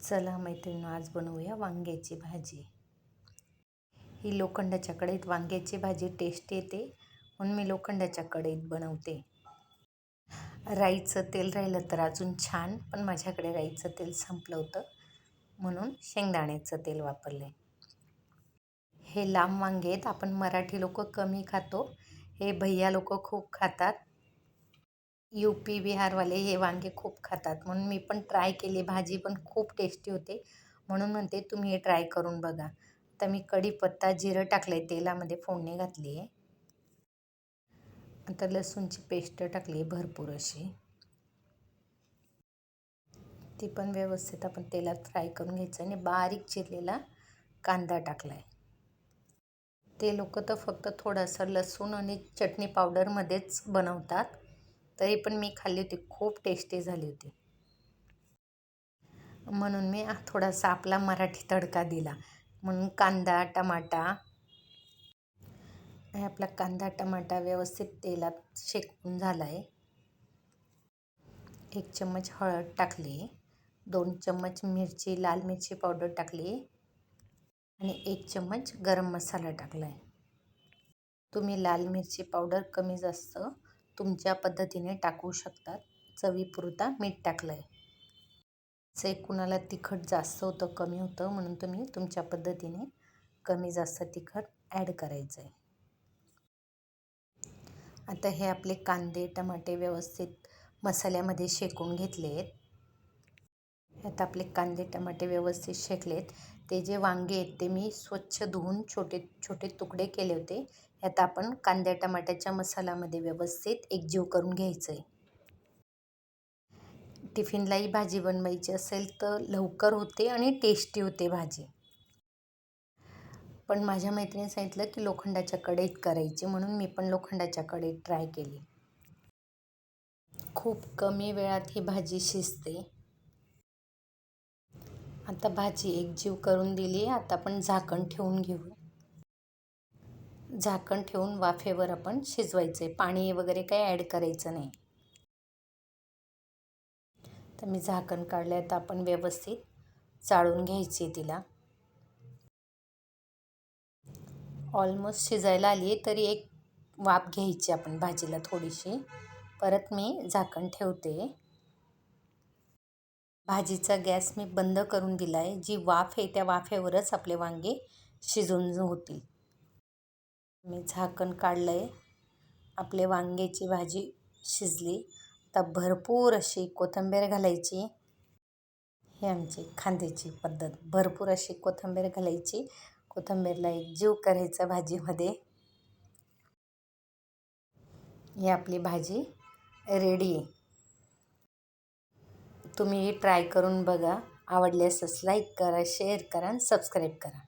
चला मैत्रिणींनो, आज बनवूया वांग्याची भाजी. ही लोखंडाच्या कढईत वांग्याची भाजी टेस्टी येते, म्हणून मी लोखंडाच्या कढईत बनवते. राईचं तेल राहिलं तर अजून छान, पण माझ्याकडे राईचं तेल संपलं होतं म्हणून शेंगदाण्याचं तेल वापरले. हे लांब वांगे आहेत. आपण मराठी लोक कमी खातो, हे भैया लोक खूप खातात. UP बिहारवाले हे वांगे खूप खातात, म्हणून मी पण ट्राय केली. भाजी पण खूप टेस्टी होते, म्हणून म्हणते तुम्ही हे ट्राय करून बघा. आता मी कढीपत्ता जिरं टाकले, तेलामध्ये फोडणी घातली आहे. आता लसूणची पेस्ट टाकली भरपूर अशी, ती पण व्यवस्थित आपण तेलात फ्राय करून घ्यायचं. आणि बारीक चिरलेला कांदा टाकलाय. ते लोक तर फक्त थोडासा लसूण आणि चटणी पावडरमध्येच बनवतात, तरी पण मी खाल्ली होती, खूप टेस्टी झाली होती. म्हणून मी थोडासा आपला मराठी तडका दिला. म्हणून कांदा टमाटा, आपला कांदा टमाटा व्यवस्थित तेलात शेकून झाला आहे. 1 चम्मच हळद टाकली, 2 चम्मच लाल मिरची पावडर टाकली आणि 1 चम्मच गरम मसाला टाकला आहे. तुम्ही लाल मिरची पावडर कमी जास्त तुमच्या पद्धतीने टाकू शकतात. चवीपुरता मीठ टाकलं आहे. जे कुणाला तिखट जास्त होतं कमी होतं, म्हणून तुम्ही तुमच्या पद्धतीने कमी जास्त तिखट ॲड करायचं आहे. आता हे आपले कांदे टमाटे व्यवस्थित मसाल्यामध्ये शेकून घेतले आहेत. आता आपले कांदे टमाटे व्यवस्थित शेकलेत. ते जे वांगे आहेत ते मी स्वच्छ धुवून छोटे छोटे तुकडे केले होते. आता आपण कांद्या टमाट्याच्या मसाल्यामध्ये व्यवस्थित एकजीव करून घ्यायचं आहे. टिफिनलाही भाजी बनवायची असेल तर लवकर होते आणि टेस्टी होते भाजी. पण माझ्या मैत्रिणीने सांगितलं की लोखंडाच्या कढईत करायची, म्हणून मी पण लोखंडाच्या कढईत ट्राय केली. खूप कमी वेळात ही भाजी शिजते. आता भाजी एकजीव करून दिली. आता आपण झाकण ठेवून घेऊ. झाकण ठेवून वाफेवर आपण शिजवायचे, पाणी वगैरे काही ॲड करायचं नाही. तर मी झाकण काढले. आता आपण व्यवस्थित चाळून घ्यायची तिला. ऑलमोस्ट शिजायला आली आहे, तरी एक वाफ घ्यायची आपण भाजीला थोडीशी. परत मी झाकण ठेवते. भाजीचा गॅस मी बंद करून दिला आहे. जी वाफ आहे त्या वाफेवरच आपले वांगे शिजून होतील. मी झाकण काढलं आहे. आपले वांग्याची भाजी शिजली. आता भरपूर अशी कोथिंबीर घालायची. ही आमची खांद्याची पद्धत. भरपूर अशी कोथिंबीर घालायची. कोथिंबीरला एकजीव करायचा भाजीमध्ये. ही आपली भाजी रेडी आहे. तुम्ही ट्राय करून बघा. आवडल्यास लाईक करा, शेअर करा आणि सबस्क्राईब करा.